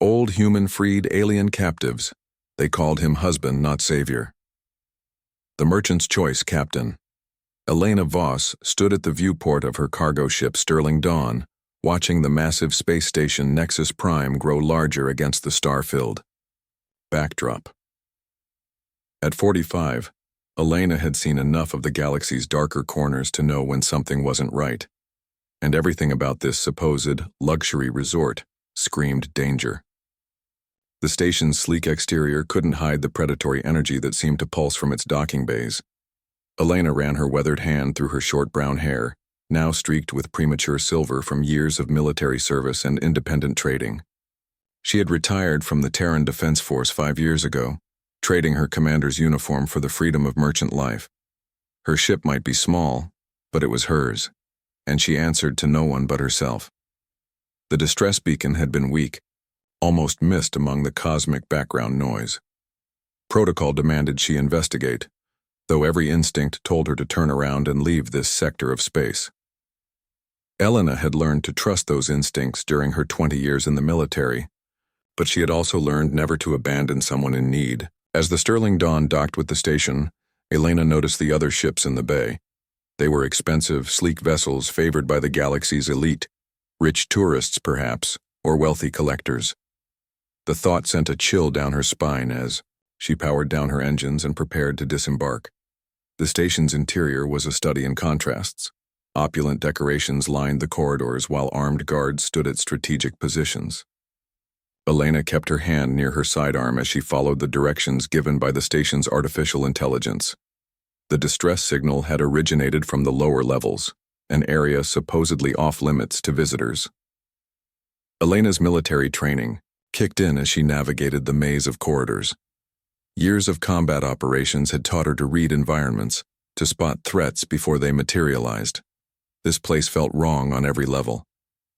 Old human freed alien captives. They called him husband, not savior. The Merchant's Choice captain. Elena Voss stood at the viewport of her cargo ship Sterling Dawn, watching the massive space station Nexus Prime grow larger against the star-filled backdrop. At 45, Elena had seen enough of the galaxy's darker corners to know when something wasn't right, and everything about this supposed luxury resort screamed danger. The station's sleek exterior couldn't hide the predatory energy that seemed to pulse from its docking bays. Elena ran her weathered hand through her short brown hair, now streaked with premature silver from years of military service and independent trading. She had retired from the Terran Defense Force 5 years ago, trading her commander's uniform for the freedom of merchant life. Her ship might be small, but it was hers, and she answered to no one but herself. The distress beacon had been weak, almost missed among the cosmic background noise. Protocol demanded she investigate, though every instinct told her to turn around and leave this sector of space. Elena had learned to trust those instincts during her 20 years in the military, but she had also learned never to abandon someone in need. As the Sterling Dawn docked with the station, Elena noticed the other ships in the bay. They were expensive, sleek vessels favored by the galaxy's elite, rich tourists perhaps, or wealthy collectors. The thought sent a chill down her spine as she powered down her engines and prepared to disembark. The station's interior was a study in contrasts. Opulent decorations lined the corridors while armed guards stood at strategic positions. Elena kept her hand near her sidearm as she followed the directions given by the station's artificial intelligence. The distress signal had originated from the lower levels, an area supposedly off-limits to visitors. Elena's military training kicked in as she navigated the maze of corridors. Years of combat operations had taught her to read environments, to spot threats before they materialized. This place felt wrong on every level.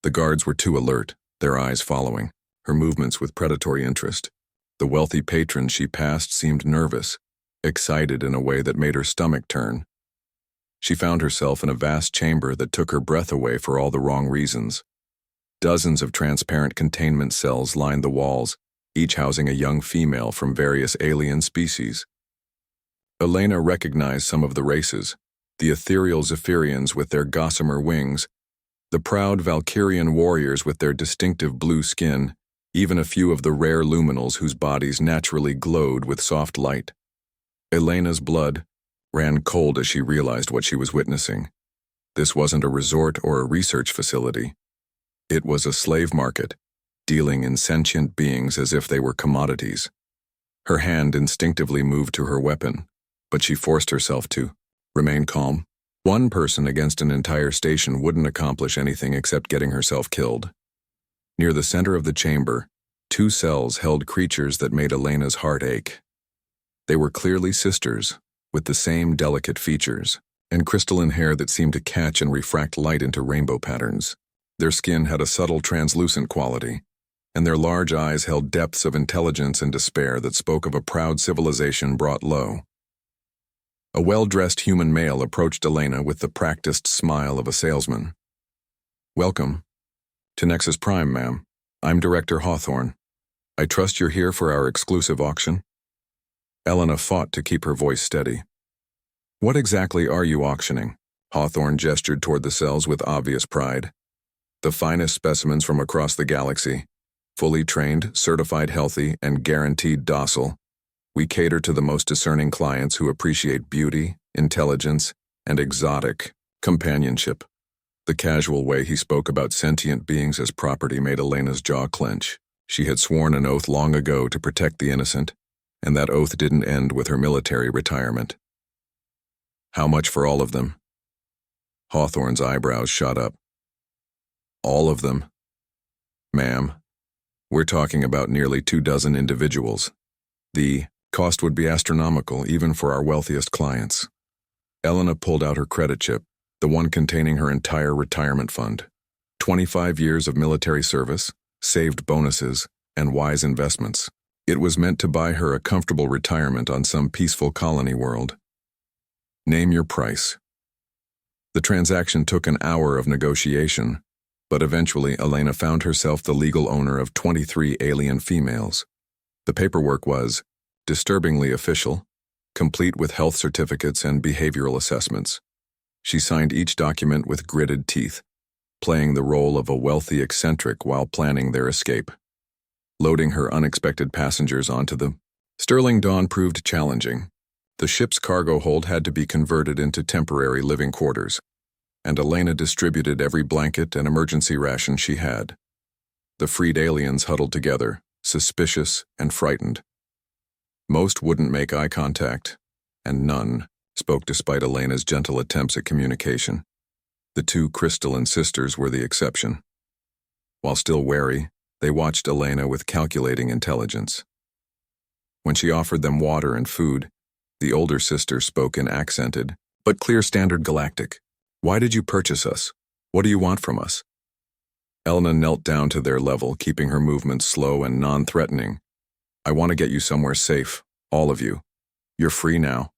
The guards were too alert, their eyes following her movements with predatory interest. The wealthy patrons she passed seemed nervous, excited in a way that made her stomach turn. She found herself in a vast chamber that took her breath away for all the wrong reasons. Dozens of transparent containment cells lined the walls, each housing a young female from various alien species. Elena recognized some of the races, the ethereal Zephyrians with their gossamer wings, the proud Valkyrian warriors with their distinctive blue skin, even a few of the rare luminals whose bodies naturally glowed with soft light. Elena's blood ran cold as she realized what she was witnessing. This wasn't a resort or a research facility. It was a slave market, dealing in sentient beings as if they were commodities. Her hand instinctively moved to her weapon, but she forced herself to remain calm. One person against an entire station wouldn't accomplish anything except getting herself killed. Near the center of the chamber, 2 cells held creatures that made Elena's heart ache. They were clearly sisters, with the same delicate features, and crystalline hair that seemed to catch and refract light into rainbow patterns. Their skin had a subtle translucent quality, and their large eyes held depths of intelligence and despair that spoke of a proud civilization brought low. A well-dressed human male approached Elena with the practiced smile of a salesman. "Welcome to Nexus Prime, ma'am. I'm Director Hawthorne. I trust you're here for our exclusive auction?" Elena fought to keep her voice steady. "What exactly are you auctioning?" Hawthorne gestured toward the cells with obvious pride. "The finest specimens from across the galaxy. Fully trained, certified healthy, and guaranteed docile. We cater to the most discerning clients who appreciate beauty, intelligence, and exotic companionship." The casual way he spoke about sentient beings as property made Elena's jaw clench. She had sworn an oath long ago to protect the innocent, and that oath didn't end with her military retirement. "How much for all of them?" Hawthorne's eyebrows shot up. "All of them, ma'am. We're talking about nearly 24 individuals. The cost would be astronomical even for our wealthiest clients." Elena pulled out her credit chip, the one containing her entire retirement fund. 25 years of military service, saved bonuses, and wise investments. It was meant to buy her a comfortable retirement on some peaceful colony world. "Name your price." The transaction took an hour of negotiation, But eventually, Elena found herself the legal owner of 23 alien females. The paperwork was disturbingly official, complete with health certificates and behavioral assessments. She signed each document with gritted teeth, playing the role of a wealthy eccentric while planning their escape. Loading her unexpected passengers onto the Sterling Dawn proved challenging. The ship's cargo hold had to be converted into temporary living quarters, and Elena distributed every blanket and emergency ration she had. The freed aliens huddled together, suspicious and frightened. Most wouldn't make eye contact, and none spoke despite Elena's gentle attempts at communication. The two crystalline sisters were the exception. While still wary, they watched Elena with calculating intelligence. When she offered them water and food, the older sister spoke in accented, but clear standard Galactic. "Why did you purchase us? What do you want from us?" Elena knelt down to their level, keeping her movements slow and non-threatening. "I want to get you somewhere safe, all of you. You're free now,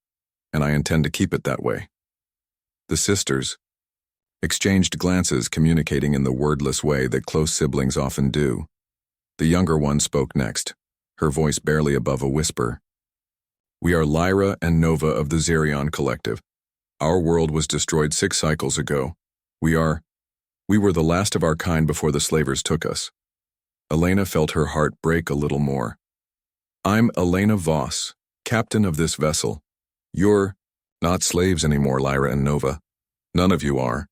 and I intend to keep it that way." The sisters exchanged glances, communicating in the wordless way that close siblings often do. The younger one spoke next, her voice barely above a whisper. "We are Lyra and Nova of the Xerion Collective. Our world was destroyed 6 cycles ago. We were the last of our kind before the slavers took us." Elena felt her heart break a little more. "I'm Elena Voss, captain of this vessel. You're not slaves anymore, Lyra and Nova. None of you are.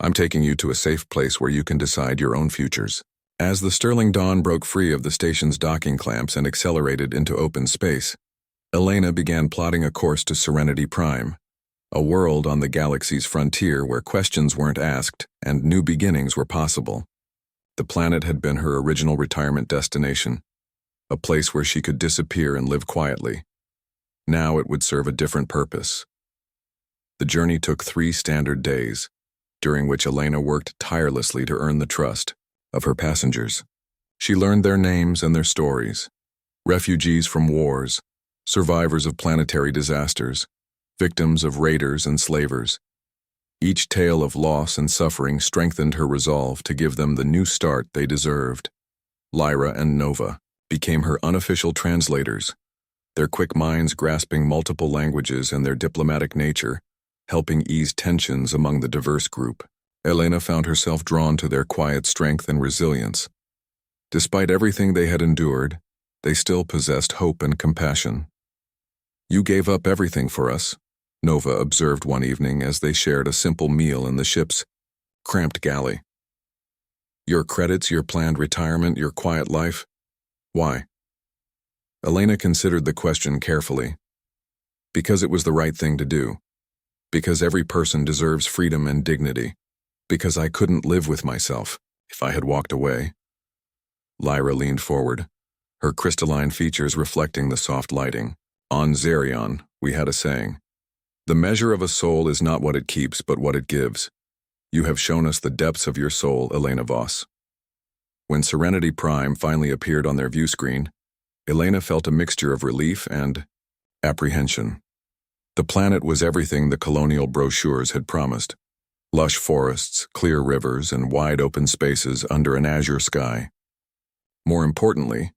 I'm taking you to a safe place where you can decide your own futures." As the Sterling Dawn broke free of the station's docking clamps and accelerated into open space, Elena began plotting a course to Serenity Prime, a world on the galaxy's frontier where questions weren't asked and new beginnings were possible. The planet had been her original retirement destination, a place where she could disappear and live quietly. Now it would serve a different purpose. The journey took 3 standard days, during which Elena worked tirelessly to earn the trust of her passengers. She learned their names and their stories: refugees from wars, survivors of planetary disasters, victims of raiders and slavers. Each tale of loss and suffering strengthened her resolve to give them the new start they deserved. Lyra and Nova became her unofficial translators, their quick minds grasping multiple languages and their diplomatic nature helping ease tensions among the diverse group. Elena found herself drawn to their quiet strength and resilience. Despite everything they had endured, they still possessed hope and compassion. "You gave up everything for us," Nova observed one evening as they shared a simple meal in the ship's cramped galley. "Your credits, your planned retirement, your quiet life. Why?" Elena considered the question carefully. "Because it was the right thing to do. Because every person deserves freedom and dignity. Because I couldn't live with myself if I had walked away." Lyra leaned forward, her crystalline features reflecting the soft lighting. "On Xerion, we had a saying. The measure of a soul is not what it keeps, but what it gives. You have shown us the depths of your soul, Elena Voss." When Serenity Prime finally appeared on their view screen, Elena felt a mixture of relief and apprehension. The planet was everything the colonial brochures had promised: lush forests, clear rivers, and wide open spaces under an azure sky. More importantly,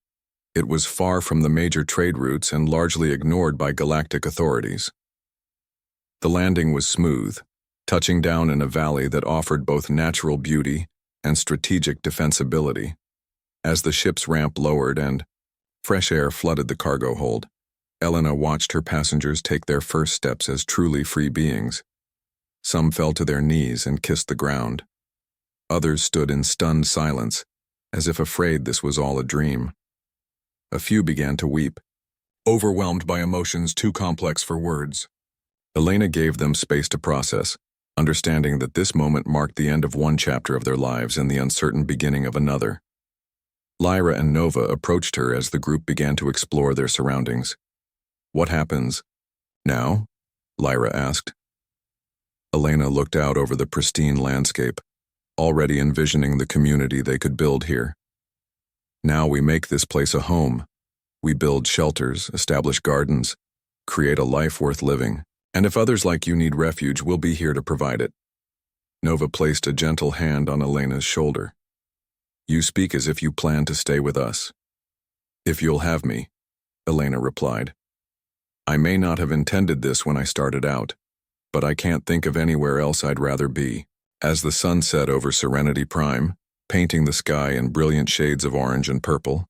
it was far from the major trade routes and largely ignored by galactic authorities. The landing was smooth, touching down in a valley that offered both natural beauty and strategic defensibility. As the ship's ramp lowered and fresh air flooded the cargo hold, Elena watched her passengers take their first steps as truly free beings. Some fell to their knees and kissed the ground. Others stood in stunned silence, as if afraid this was all a dream. A few began to weep, overwhelmed by emotions too complex for words. Elena gave them space to process, understanding that this moment marked the end of one chapter of their lives and the uncertain beginning of another. Lyra and Nova approached her as the group began to explore their surroundings. "What happens now?" Lyra asked. Elena looked out over the pristine landscape, already envisioning the community they could build here. "Now we make this place a home. We build shelters, establish gardens, create a life worth living. And if others like you need refuge, we'll be here to provide it." Nova placed a gentle hand on Elena's shoulder. You speak as if you plan to stay with us. If you'll have me, Elena replied. I may not have intended this when I started out, but I can't think of anywhere else I'd rather be. As the sun set over Serenity Prime, painting the sky in brilliant shades of orange and purple,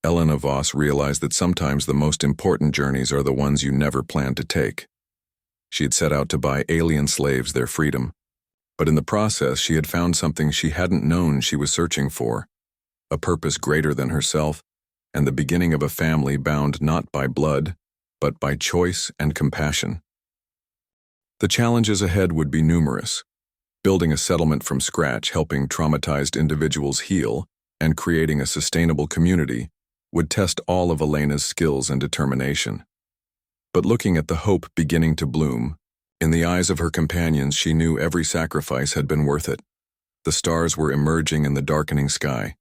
Elena Voss realized that sometimes the most important journeys are the ones you never planned to take. She had set out to buy alien slaves their freedom, but in the process she had found something she hadn't known she was searching for, a purpose greater than herself, and the beginning of a family bound not by blood, but by choice and compassion. The challenges ahead would be numerous. Building a settlement from scratch, helping traumatized individuals heal, and creating a sustainable community would test all of Elena's skills and determination. But looking at the hope beginning to bloom, in the eyes of her companions she knew every sacrifice had been worth it. The stars were emerging in the darkening sky,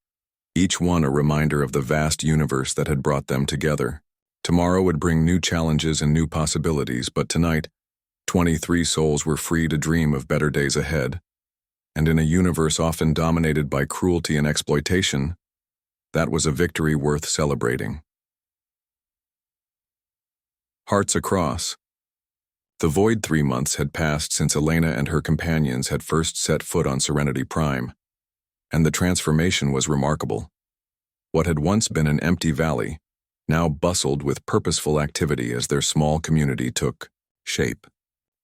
each one a reminder of the vast universe that had brought them together. Tomorrow would bring new challenges and new possibilities, but tonight, 23 souls were free to dream of better days ahead. And in a universe often dominated by cruelty and exploitation, that was a victory worth celebrating. Hearts across. The void 3 months had passed since Elena and her companions had first set foot on Serenity Prime, and the transformation was remarkable. What had once been an empty valley now bustled with purposeful activity as their small community took shape.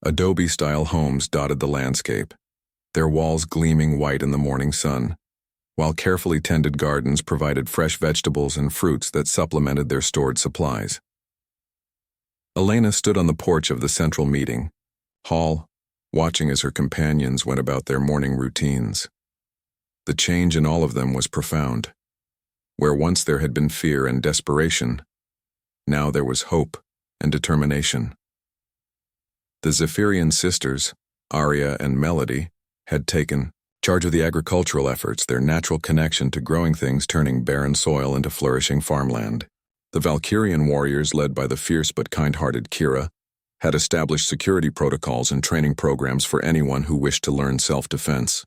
Adobe-style homes dotted the landscape, their walls gleaming white in the morning sun, while carefully tended gardens provided fresh vegetables and fruits that supplemented their stored supplies. Elena stood on the porch of the central meeting hall, watching as her companions went about their morning routines. The change in all of them was profound. Where once there had been fear and desperation, now there was hope and determination. The Zephyrian sisters, Aria and Melody, had taken charge of the agricultural efforts, their natural connection to growing things turning barren soil into flourishing farmland. The Valkyrian warriors, led by the fierce but kind-hearted Kira, had established security protocols and training programs for anyone who wished to learn self-defense.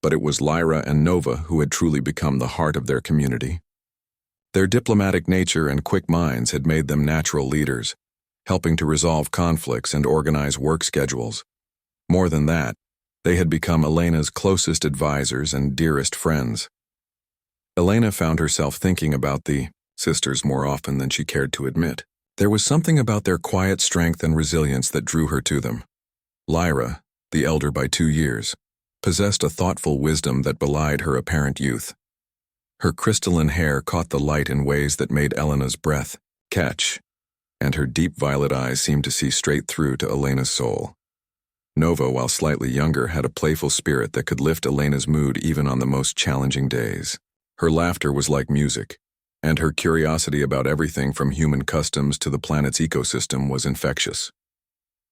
But it was Lyra and Nova who had truly become the heart of their community. Their diplomatic nature and quick minds had made them natural leaders, helping to resolve conflicts and organize work schedules. More than that, they had become Elena's closest advisors and dearest friends. Elena found herself thinking about the sisters more often than she cared to admit. There was something about their quiet strength and resilience that drew her to them. Lyra, the elder by 2 years, possessed a thoughtful wisdom that belied her apparent youth. Her crystalline hair caught the light in ways that made Elena's breath catch, and her deep violet eyes seemed to see straight through to Elena's soul. Nova, while slightly younger, had a playful spirit that could lift Elena's mood even on the most challenging days. Her laughter was like music, and her curiosity about everything from human customs to the planet's ecosystem was infectious.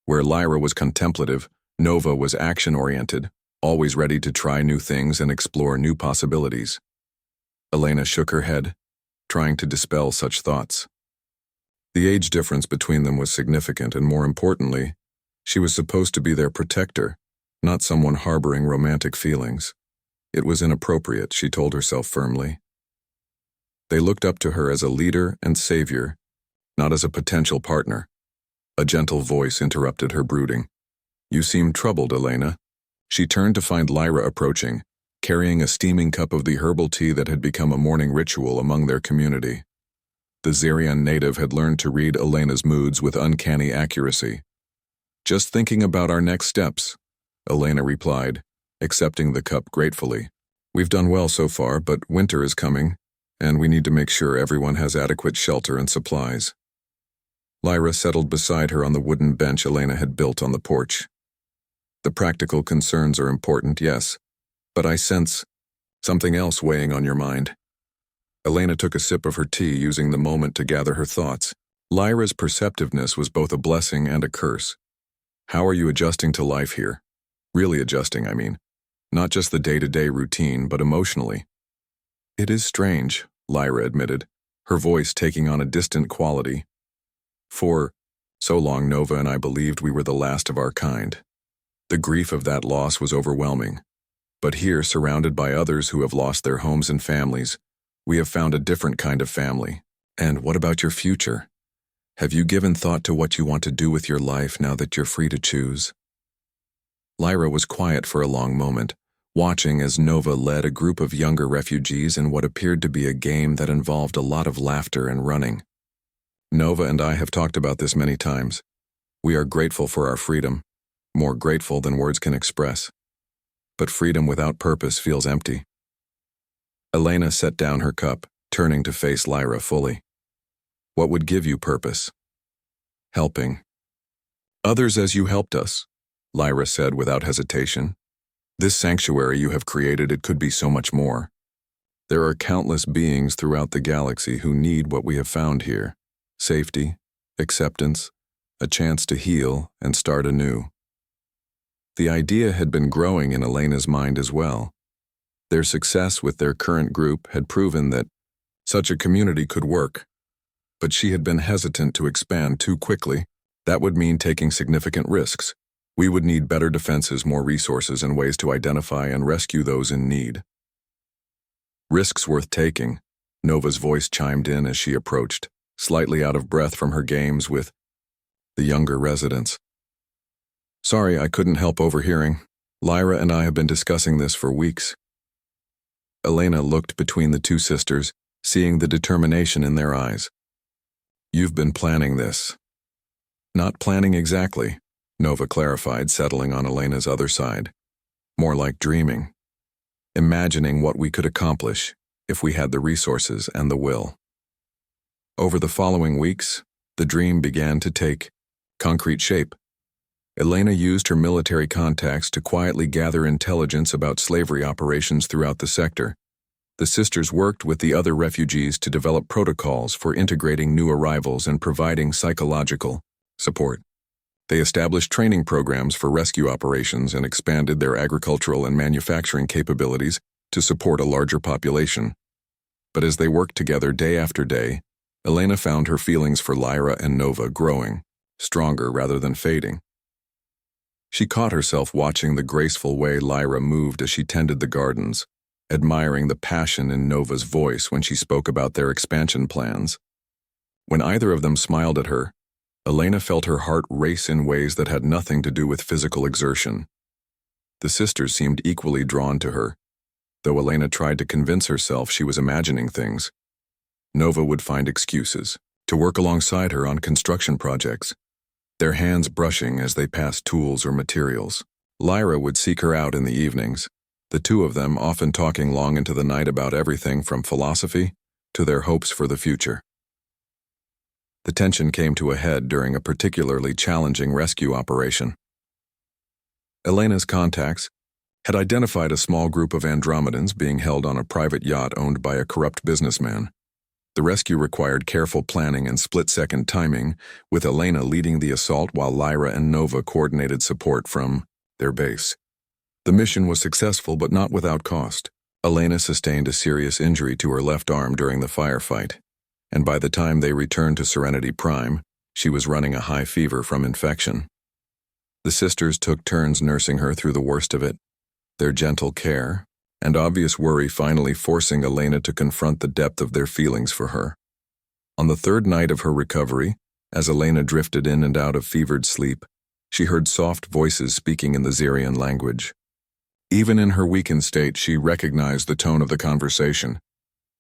Where Lyra was contemplative, Nova was action-oriented, always ready to try new things and explore new possibilities. Elena shook her head, trying to dispel such thoughts. The age difference between them was significant, and more importantly, she was supposed to be their protector, not someone harboring romantic feelings. It was inappropriate, she told herself firmly. They looked up to her as a leader and savior, not as a potential partner. A gentle voice interrupted her brooding. You seem troubled, Elena. She turned to find Lyra approaching, carrying a steaming cup of the herbal tea that had become a morning ritual among their community. The Zerian native had learned to read Elena's moods with uncanny accuracy. Just thinking about our next steps, Elena replied, accepting the cup gratefully. We've done well so far, but winter is coming, and we need to make sure everyone has adequate shelter and supplies. Lyra settled beside her on the wooden bench Elena had built on the porch. The practical concerns are important, yes, but I sense something else weighing on your mind. Elena took a sip of her tea, using the moment to gather her thoughts. Lyra's perceptiveness was both a blessing and a curse. How are you adjusting to life here? Really adjusting, I mean. Not just the day-to-day routine, but emotionally. It is strange, Lyra admitted, her voice taking on a distant quality. For so long Nova and I believed we were the last of our kind. The grief of that loss was overwhelming. But here, surrounded by others who have lost their homes and families, we have found a different kind of family. And what about your future? Have you given thought to what you want to do with your life now that you're free to choose? Lyra was quiet for a long moment, watching as Nova led a group of younger refugees in what appeared to be a game that involved a lot of laughter and running. Nova and I have talked about this many times. We are grateful for our freedom, more grateful than words can express. But freedom without purpose feels empty. Elena set down her cup, turning to face Lyra fully. What would give you purpose? Helping. Others as you helped us, Lyra said without hesitation. This sanctuary you have created, it could be so much more. There are countless beings throughout the galaxy who need what we have found here. Safety, acceptance, a chance to heal and start anew. The idea had been growing in Elena's mind as well. Their success with their current group had proven that such a community could work. But she had been hesitant to expand too quickly. That would mean taking significant risks. We would need better defenses, more resources, and ways to identify and rescue those in need. Risks worth taking, Nova's voice chimed in as she approached, slightly out of breath from her games with the younger residents. Sorry, I couldn't help overhearing. Lyra and I have been discussing this for weeks. Elena looked between the two sisters, seeing the determination in their eyes. You've been planning this. Not planning exactly, Nova clarified, settling on Elena's other side. More like dreaming. Imagining what we could accomplish if we had the resources and the will. Over the following weeks, the dream began to take concrete shape. Elena used her military contacts to quietly gather intelligence about slavery operations throughout the sector. The sisters worked with the other refugees to develop protocols for integrating new arrivals and providing psychological support. They established training programs for rescue operations and expanded their agricultural and manufacturing capabilities to support a larger population. But as they worked together day after day, Elena found her feelings for Lyra and Nova growing, stronger rather than fading. She caught herself watching the graceful way Lyra moved as she tended the gardens, admiring the passion in Nova's voice when she spoke about their expansion plans. When either of them smiled at her, Elena felt her heart race in ways that had nothing to do with physical exertion. The sisters seemed equally drawn to her, though Elena tried to convince herself she was imagining things. Nova would find excuses to work alongside her on construction projects, their hands brushing as they passed tools or materials. Lyra would seek her out in the evenings, the two of them often talking long into the night about everything from philosophy to their hopes for the future. The tension came to a head during a particularly challenging rescue operation. Elena's contacts had identified a small group of Andromedans being held on a private yacht owned by a corrupt businessman. The rescue required careful planning and split-second timing, with Elena leading the assault while Lyra and Nova coordinated support from their base. The mission was successful but not without cost. Elena sustained a serious injury to her left arm during the firefight, and by the time they returned to Serenity Prime, she was running a high fever from infection. The sisters took turns nursing her through the worst of it, their gentle care and obvious worry finally forcing Elena to confront the depth of their feelings for her. On the third night of her recovery, as Elena drifted in and out of fevered sleep, she heard soft voices speaking in the Xerian language. Even in her weakened state, she recognized the tone of the conversation.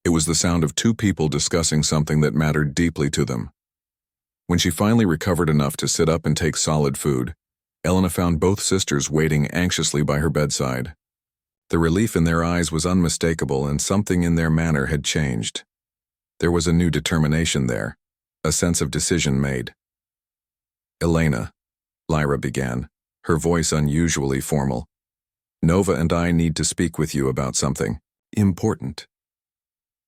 It was the sound of two people discussing something that mattered deeply to them. When she finally recovered enough to sit up and take solid food, Elena found both sisters waiting anxiously by her bedside. The relief in their eyes was unmistakable, and something in their manner had changed. There was a new determination there, a sense of decision made. Elena, Lyra began, her voice unusually formal. Nova and I need to speak with you about something important.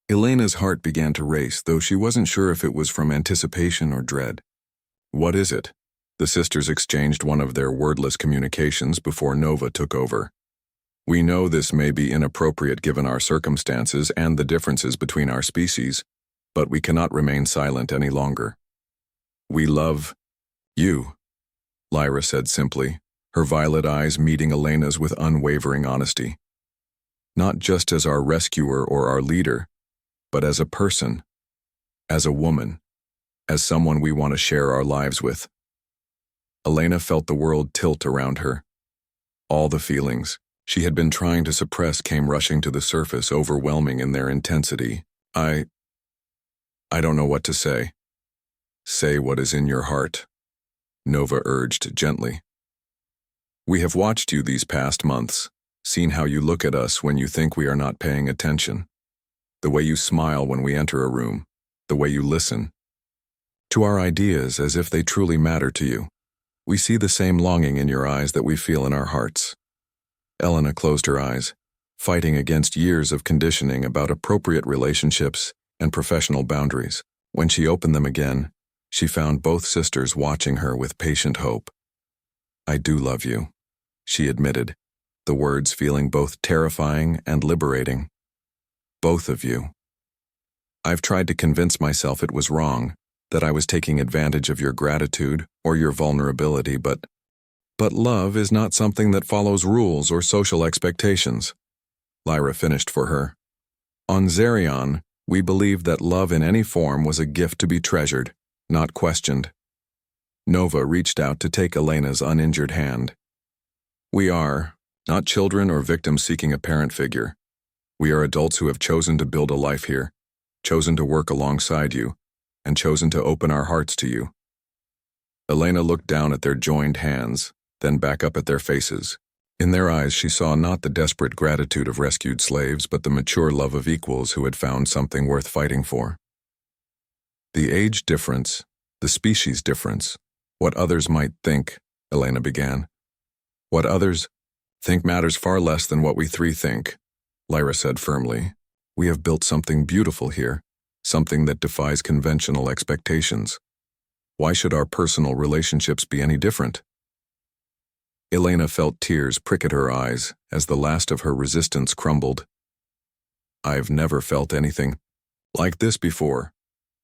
Elena's heart began to race, though she wasn't sure if it was from anticipation or dread. What is it? The sisters exchanged one of their wordless communications before Nova took over. We know this may be inappropriate given our circumstances and the differences between our species, but we cannot remain silent any longer. We love you, Lyra said simply, her violet eyes meeting Elena's with unwavering honesty. Not just as our rescuer or our leader, but as a person, as a woman, as someone we want to share our lives with. Elena felt the world tilt around her. All the feelings she had been trying to suppress came rushing to the surface, overwhelming in their intensity. I don't know what to say. Say what is in your heart, Nova urged gently. We have watched you these past months, seen how you look at us when you think we are not paying attention, the way you smile when we enter a room, the way you listen to our ideas as if they truly matter to you. We see the same longing in your eyes that we feel in our hearts. Elena closed her eyes, fighting against years of conditioning about appropriate relationships and professional boundaries. When she opened them again, she found both sisters watching her with patient hope. I do love you, she admitted, the words feeling both terrifying and liberating. Both of you. I've tried to convince myself it was wrong, that I was taking advantage of your gratitude or your vulnerability, but love is not something that follows rules or social expectations. Lyra finished for her. On Zerion, we believed that love in any form was a gift to be treasured, not questioned. Nova reached out to take Elena's uninjured hand. We are not children or victims seeking a parent figure. We are adults who have chosen to build a life here, chosen to work alongside you, and chosen to open our hearts to you. Elena looked down at their joined hands, then back up at their faces. In their eyes she saw not the desperate gratitude of rescued slaves, but the mature love of equals who had found something worth fighting for. The age difference, the species difference, what others might think, Elena began. What others think matters far less than what we three think, Lyra said firmly. We have built something beautiful here, something that defies conventional expectations. Why should our personal relationships be any different? Elena felt tears prick at her eyes as the last of her resistance crumbled. I've never felt anything like this before.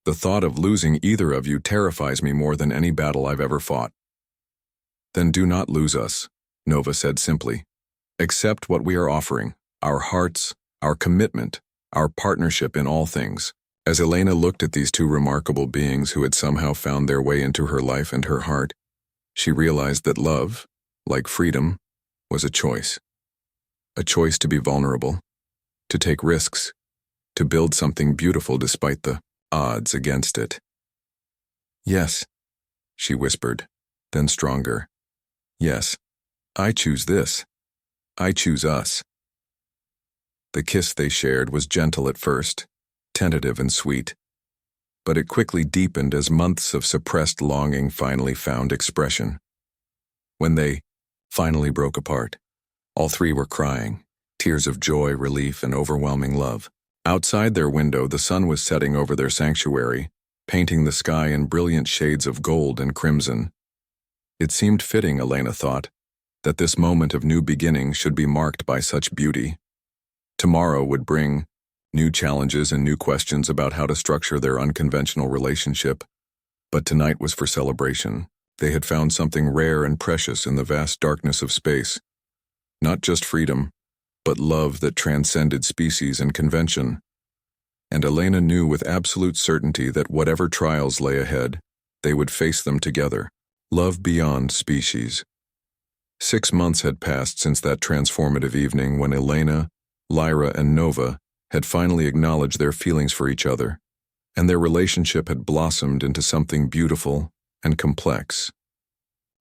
The thought of losing either of you terrifies me more than any battle I've ever fought. Then do not lose us, Nova said simply. Accept what we are offering, our hearts, our commitment, our partnership in all things. As Elena looked at these two remarkable beings who had somehow found their way into her life and her heart, she realized that love, like freedom, was a choice. A choice to be vulnerable, to take risks, to build something beautiful despite the odds against it. Yes, she whispered, then stronger. Yes, I choose this. I choose us. The kiss they shared was gentle at first, tentative and sweet, but it quickly deepened as months of suppressed longing finally found expression. When they finally broke apart, all three were crying, tears of joy, relief, and overwhelming love. Outside their window, the sun was setting over their sanctuary, painting the sky in brilliant shades of gold and crimson. It seemed fitting, Elena thought, that this moment of new beginning should be marked by such beauty. Tomorrow would bring new challenges and new questions about how to structure their unconventional relationship, but tonight was for celebration. They had found something rare and precious in the vast darkness of space. Not just freedom, but love that transcended species and convention. And Elena knew with absolute certainty that whatever trials lay ahead, they would face them together. Love beyond species. 6 months had passed since that transformative evening when Elena, Lyra, and Nova had finally acknowledged their feelings for each other, and their relationship had blossomed into something beautiful and complex.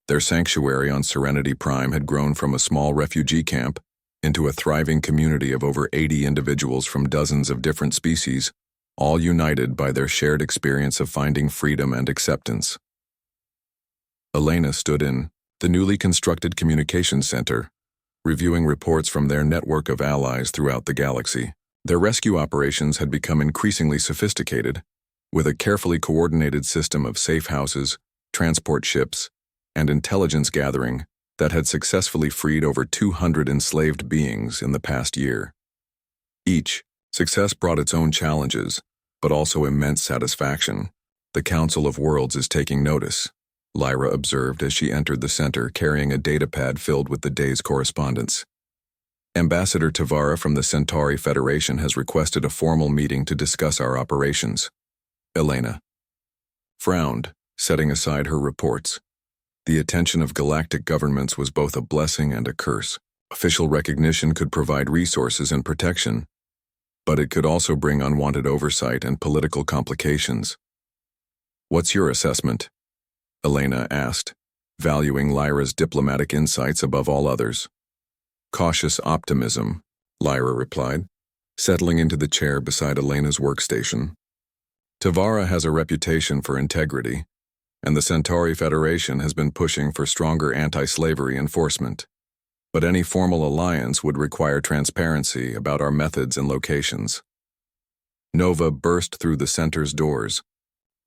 Their sanctuary on Serenity Prime had grown from a small refugee camp into a thriving community of over 80 individuals from dozens of different species, all united by their shared experience of finding freedom and acceptance. Elena stood in the newly constructed communications center, reviewing reports from their network of allies throughout the galaxy. Their rescue operations had become increasingly sophisticated, with a carefully coordinated system of safe houses, transport ships, and intelligence gathering that had successfully freed over 200 enslaved beings in the past year. Each success brought its own challenges, but also immense satisfaction. The Council of Worlds is taking notice. Lyra observed as she entered the center carrying a datapad filled with the day's correspondence. Ambassador Tavara from the Centauri Federation has requested a formal meeting to discuss our operations. Elena frowned, setting aside her reports. The attention of galactic governments was both a blessing and a curse. Official recognition could provide resources and protection, but it could also bring unwanted oversight and political complications. What's your assessment? Elena asked, valuing Lyra's diplomatic insights above all others. Cautious optimism, Lyra replied, settling into the chair beside Elena's workstation. Tavara has a reputation for integrity, and the Centauri Federation has been pushing for stronger anti-slavery enforcement. But any formal alliance would require transparency about our methods and locations. Nova burst through the center's doors.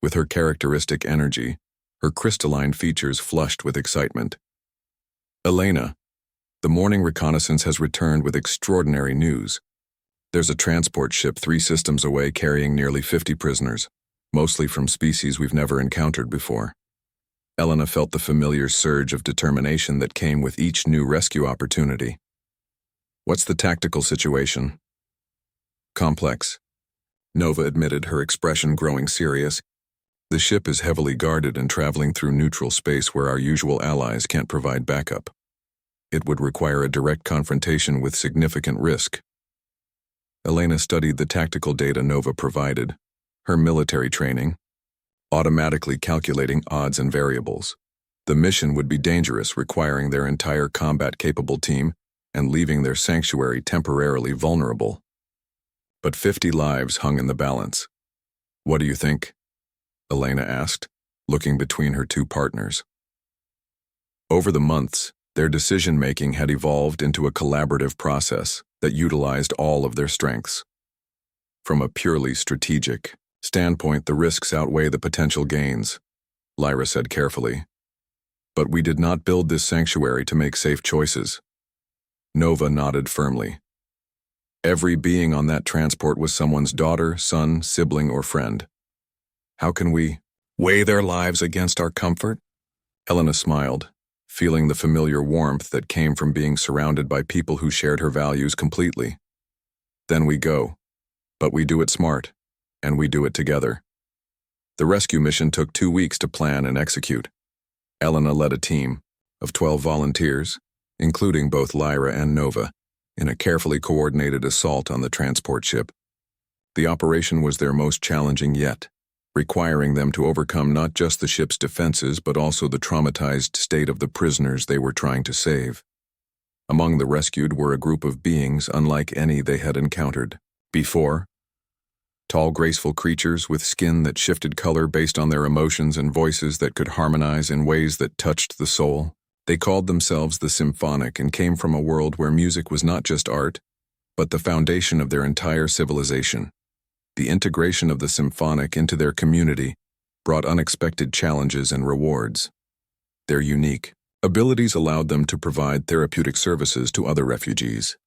With her characteristic energy, her crystalline features flushed with excitement. Elena, the morning reconnaissance has returned with extraordinary news. There's a transport ship 3 systems away carrying nearly 50 prisoners, mostly from species we've never encountered before. Elena felt the familiar surge of determination that came with each new rescue opportunity. What's the tactical situation? Complex. Nova admitted, her expression growing serious. The ship is heavily guarded and traveling through neutral space where our usual allies can't provide backup. It would require a direct confrontation with significant risk. Elena studied the tactical data Nova provided, her military training, automatically calculating odds and variables. The mission would be dangerous, requiring their entire combat-capable team and leaving their sanctuary temporarily vulnerable. But 50 lives hung in the balance. What do you think? Elena asked, looking between her 2 partners. Over the months, their decision-making had evolved into a collaborative process that utilized all of their strengths. From a purely strategic standpoint, the risks outweigh the potential gains, Lyra said carefully. But we did not build this sanctuary to make safe choices. Nova nodded firmly. Every being on that transport was someone's daughter, son, sibling, or friend. How can we weigh their lives against our comfort? Elena smiled, feeling the familiar warmth that came from being surrounded by people who shared her values completely. Then we go. But we do it smart, and we do it together. The rescue mission took 2 weeks to plan and execute. Elena led a team of 12 volunteers, including both Lyra and Nova, in a carefully coordinated assault on the transport ship. The operation was their most challenging yet, requiring them to overcome not just the ship's defenses but also the traumatized state of the prisoners they were trying to save. Among the rescued were a group of beings unlike any they had encountered before. Tall, graceful creatures with skin that shifted color based on their emotions and voices that could harmonize in ways that touched the soul. They called themselves the Symphonic and came from a world where music was not just art, but the foundation of their entire civilization. The integration of the Symphonic into their community brought unexpected challenges and rewards. Their unique abilities allowed them to provide therapeutic services to other refugees,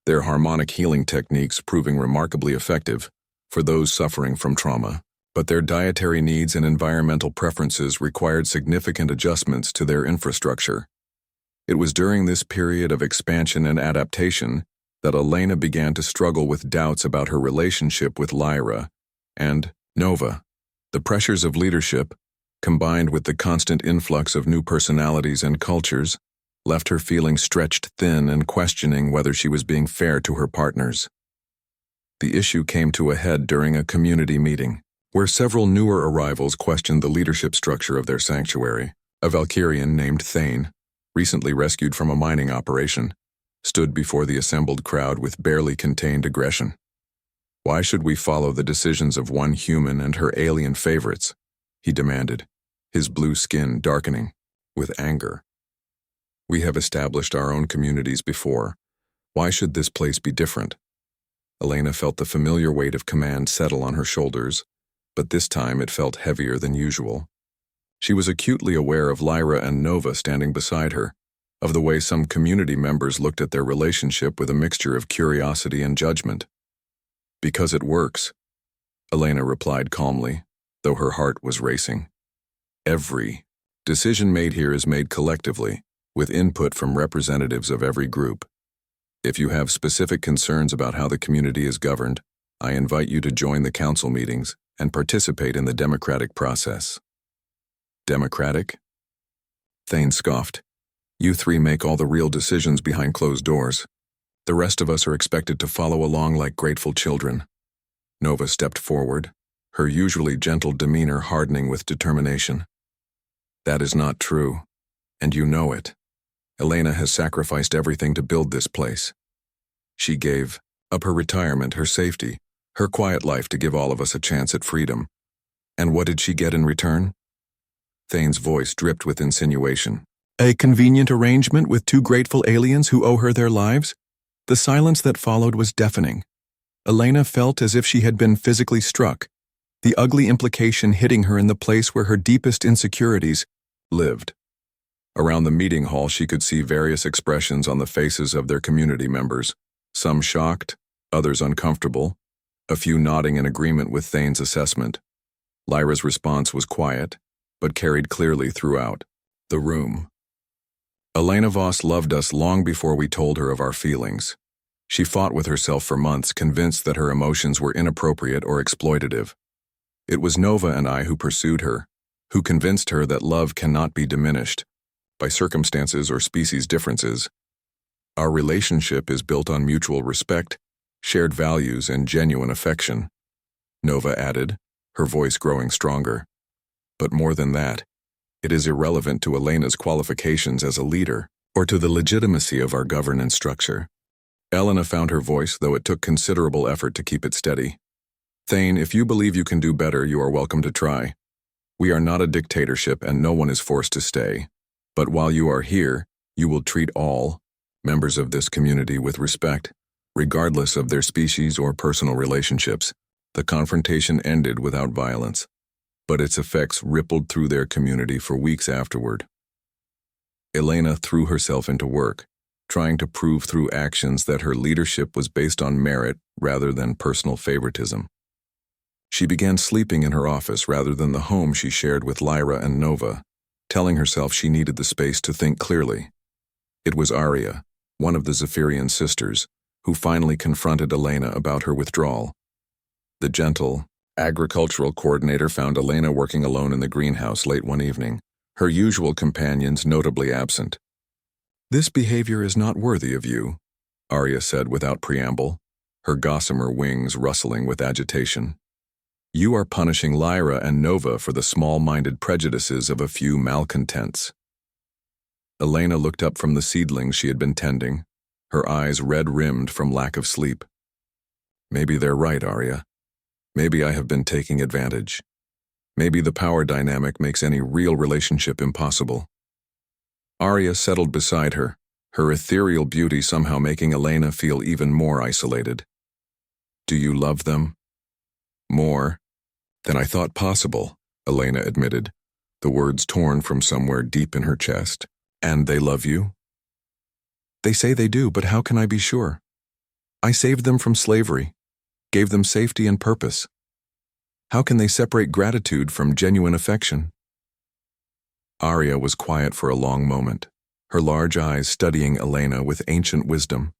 their harmonic healing techniques proving remarkably effective for those suffering from trauma. But their dietary needs and environmental preferences required significant adjustments to their infrastructure. It was during this period of expansion and adaptation that Elena began to struggle with doubts about her relationship with Lyra and Nova. The pressures of leadership, combined with the constant influx of new personalities and cultures, left her feeling stretched thin and questioning whether she was being fair to her partners. The issue came to a head during a community meeting, where several newer arrivals questioned the leadership structure of their sanctuary. A Valkyrian named Thane, recently rescued from a mining operation, stood before the assembled crowd with barely contained aggression. Why should we follow the decisions of one human and her alien favorites? He demanded, his blue skin darkening with anger. We have established our own communities before. Why should this place be different? Elena felt the familiar weight of command settle on her shoulders, but this time it felt heavier than usual. She was acutely aware of Lyra and Nova standing beside her, of the way some community members looked at their relationship with a mixture of curiosity and judgment. Because it works, Elena replied calmly, though her heart was racing. Every Decision made here is made collectively, with input from representatives of every group. If you have specific concerns about how the community is governed, I invite you to join the council meetings and participate in the democratic process. Democratic? Thane scoffed. You three make all the real decisions behind closed doors. The rest of us are expected to follow along like grateful children. Nova stepped forward, her usually gentle demeanor hardening with determination. That is not true, and you know it. Elena has sacrificed everything to build this place. She gave up her retirement, her safety, her quiet life to give all of us a chance at freedom. And what did she get in return? Thane's voice dripped with insinuation. A convenient arrangement with two grateful aliens who owe her their lives? The silence that followed was deafening. Elena felt as if she had been physically struck, the ugly implication hitting her in the place where her deepest insecurities lived. Around the meeting hall, she could see various expressions on the faces of their community members, some shocked, others uncomfortable, a few nodding in agreement with Thane's assessment. Lyra's response was quiet, but carried clearly throughout the room. Elena Voss loved us long before we told her of our feelings. She fought with herself for months, convinced that her emotions were inappropriate or exploitative. It was Nova and I who pursued her, who convinced her that love cannot be diminished by circumstances or species differences. Our relationship is built on mutual respect, shared values, and genuine affection, Nova added, her voice growing stronger. But more than that, it is irrelevant to Elena's qualifications as a leader or to the legitimacy of our governance structure. Elena found her voice, though it took considerable effort to keep it steady. Thane, if you believe you can do better, you are welcome to try. We are not a dictatorship and no one is forced to stay. But while you are here, you will treat all members of this community with respect, regardless of their species or personal relationships. The confrontation ended without violence, but its effects rippled through their community for weeks afterward. Elena threw herself into work, trying to prove through actions that her leadership was based on merit rather than personal favoritism. She began sleeping in her office rather than the home she shared with Lyra and Nova, telling herself she needed the space to think clearly. It was Arya, one of the Zephyrian sisters, who finally confronted Elena about her withdrawal. The gentle, agricultural coordinator found Elena working alone in the greenhouse late one evening, her usual companions notably absent. This behavior is not worthy of you, Arya said without preamble, her gossamer wings rustling with agitation. You are punishing Lyra and Nova for the small-minded prejudices of a few malcontents. Elena looked up from the seedlings she had been tending, her eyes red-rimmed from lack of sleep. Maybe they're right, Arya. Maybe I have been taking advantage. Maybe the power dynamic makes any real relationship impossible. Arya settled beside her, her ethereal beauty somehow making Elena feel even more isolated. Do you love them? More than I thought possible, Elena admitted, the words torn from somewhere deep in her chest. And they love you? They say they do, but how can I be sure? I saved them from slavery, gave them safety and purpose. How can they separate gratitude from genuine affection? Arya was quiet for a long moment, her large eyes studying Elena with ancient wisdom.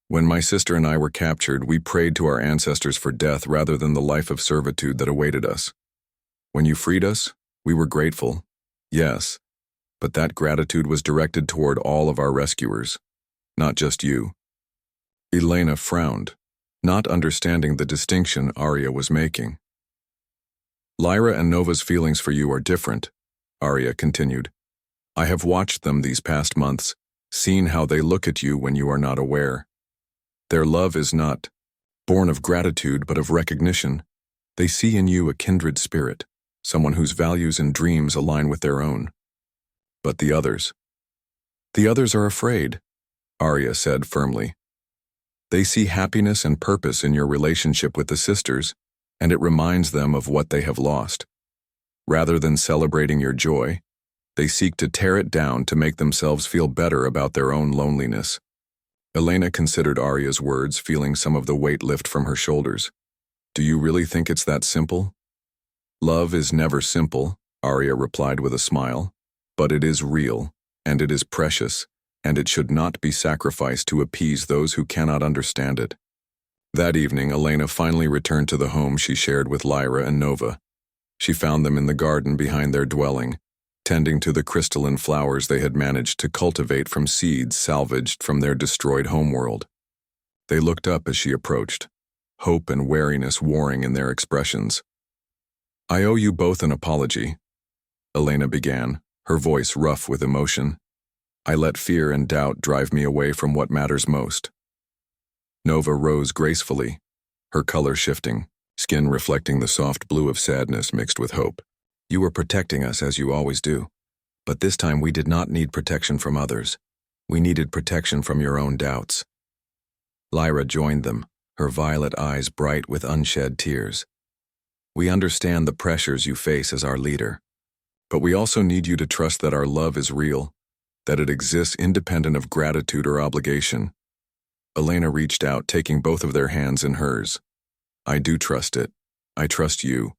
When my sister and I were captured, we prayed to our ancestors for death rather than the life of servitude that awaited us. When you freed us, we were grateful, yes, but that gratitude was directed toward all of our rescuers, not just you. Elena frowned, not understanding the distinction Arya was making. Lyra and Nova's feelings for you are different, Arya continued. I have watched them these past months, seen how they look at you when you are not aware. Their love is not born of gratitude but of recognition. They see in you a kindred spirit, someone whose values and dreams align with their own. But the others? The others are afraid, Arya said firmly. They see happiness and purpose in your relationship with the sisters, and it reminds them of what they have lost. Rather than celebrating your joy, they seek to tear it down to make themselves feel better about their own loneliness. Elena considered Arya's words, feeling some of the weight lift from her shoulders. Do you really think it's that simple? Love is never simple, Arya replied with a smile. But it is real, and it is precious, and it should not be sacrificed to appease those who cannot understand it. That evening, Elena finally returned to the home she shared with Lyra and Nova. She found them in the garden behind their dwelling, tending to the crystalline flowers they had managed to cultivate from seeds salvaged from their destroyed homeworld. They looked up as she approached, hope and wariness warring in their expressions. "I owe you both an apology," Elena began, her voice rough with emotion. "I let fear and doubt drive me away from what matters most." Nova rose gracefully, her color shifting, skin reflecting the soft blue of sadness mixed with hope. "You were protecting us as you always do, but this time we did not need protection from others. We needed protection from your own doubts." Lyra joined them, her violet eyes bright with unshed tears. "We understand the pressures you face as our leader, but we also need you to trust that our love is real, that it exists independent of gratitude or obligation." Elena reached out, taking both of their hands in hers. "I do trust it. I trust you.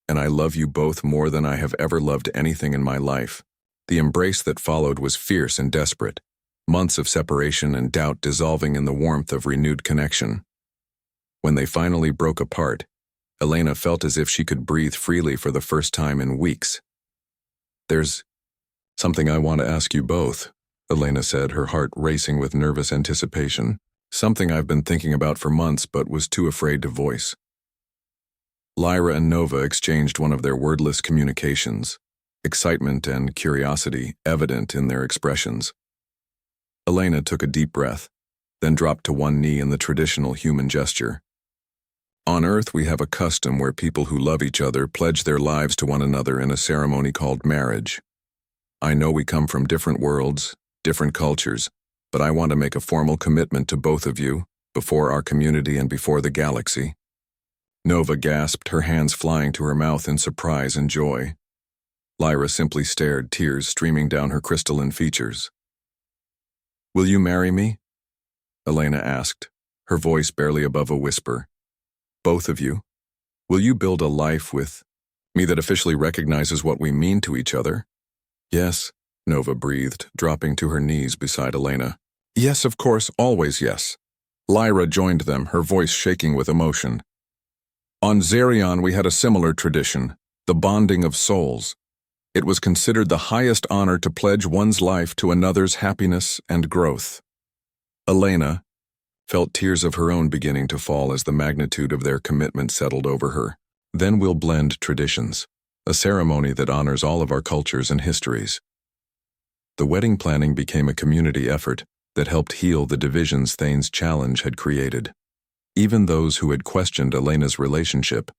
And I love you both more than I have ever loved anything in my life." The embrace that followed was fierce and desperate, months of separation and doubt dissolving in the warmth of renewed connection. When they finally broke apart, Elena felt as if she could breathe freely for the first time in weeks. "There's something I want to ask you both," Elena said, her heart racing with nervous anticipation. "Something I've been thinking about for months but was too afraid to voice." Lyra and Nova exchanged one of their wordless communications, excitement and curiosity evident in their expressions. Elena took a deep breath, then dropped to one knee in the traditional human gesture. "On Earth, we have a custom where people who love each other pledge their lives to one another in a ceremony called marriage. I know we come from different worlds, different cultures, but I want to make a formal commitment to both of you, before our community and before the galaxy." Nova gasped, her hands flying to her mouth in surprise and joy. Lyra simply stared, tears streaming down her crystalline features. "Will you marry me?" Elena asked, her voice barely above a whisper. "Both of you? Will you build a life with me that officially recognizes what we mean to each other?" "Yes," Nova breathed, dropping to her knees beside Elena. "Yes, of course, always yes." Lyra joined them, her voice shaking with emotion. "On Zerion we had a similar tradition, the bonding of souls. It was considered the highest honor to pledge one's life to another's happiness and growth." Elena felt tears of her own beginning to fall as the magnitude of their commitment settled over her. "Then we'll blend traditions, a ceremony that honors all of our cultures and histories." The wedding planning became a community effort that helped heal the divisions Thane's challenge had created. Even those who had questioned Elena's relationship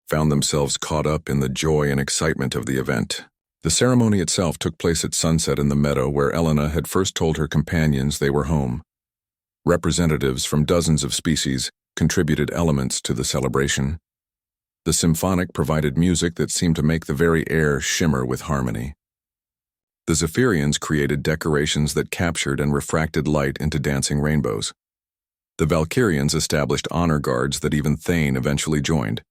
found themselves caught up in the joy and excitement of the event. The ceremony itself took place at sunset in the meadow where Elena had first told her companions they were home. Representatives from dozens of species contributed elements to the celebration. The symphonic provided music that seemed to make the very air shimmer with harmony. The Zephyrians created decorations that captured and refracted light into dancing rainbows. The Valkyrians established honor guards that even Thane eventually joined,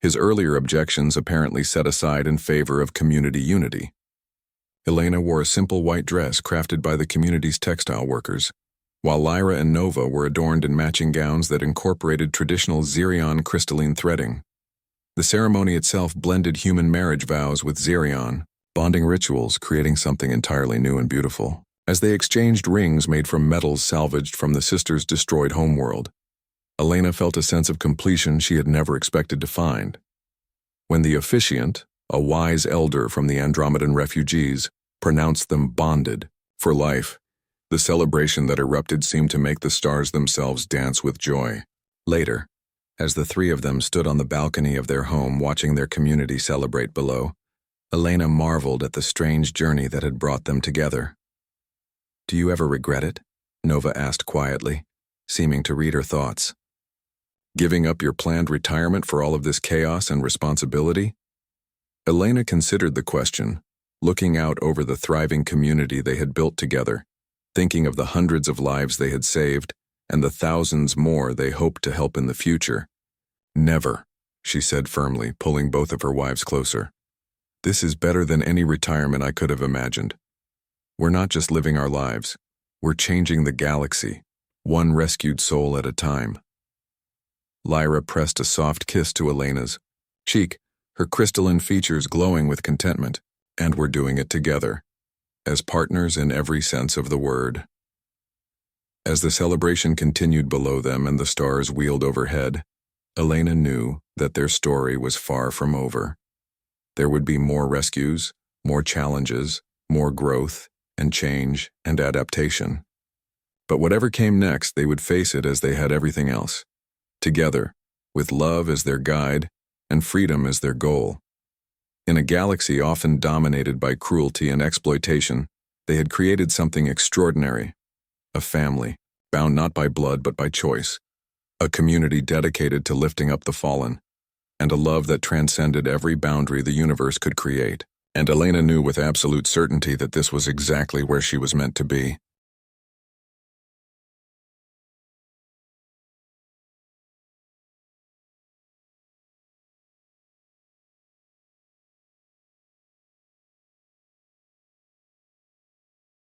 his earlier objections apparently set aside in favor of community unity. Elena wore a simple white dress crafted by the community's textile workers, while Lyra and Nova were adorned in matching gowns that incorporated traditional Zerion crystalline threading. The ceremony itself blended human marriage vows with Zerion, bonding rituals, creating something entirely new and beautiful. As they exchanged rings made from metals salvaged from the sisters' destroyed homeworld, Elena felt a sense of completion she had never expected to find. When the officiant, a wise elder from the Andromedan refugees, pronounced them bonded for life, the celebration that erupted seemed to make the stars themselves dance with joy. Later, as the three of them stood on the balcony of their home watching their community celebrate below, Elena marveled at the strange journey that had brought them together. "Do you ever regret it?" Nova asked quietly, seeming to read her thoughts. "Giving up your planned retirement for all of this chaos and responsibility?" Elena considered the question, looking out over the thriving community they had built together, thinking of the hundreds of lives they had saved and the thousands more they hoped to help in the future. "Never," she said firmly, pulling both of her wives closer. This is better than any retirement I could have imagined. We're not just living our lives, we're changing the galaxy, one rescued soul at a time. Lyra pressed a soft kiss to Elena's cheek, her crystalline features glowing with contentment. And we're doing it together, as partners in every sense of the word. As the celebration continued below them and the stars wheeled overhead, Elena knew that their story was far from over. There would be more rescues, more challenges, more growth and change and adaptation. But whatever came next, they would face it as they had everything else, together, with love as their guide and freedom as their goal. In a galaxy often dominated by cruelty and exploitation, they had created something extraordinary. A family, bound not by blood but by choice. A community dedicated to lifting up the fallen. And a love that transcended every boundary the universe could create. And Elena knew with absolute certainty that this was exactly where she was meant to be.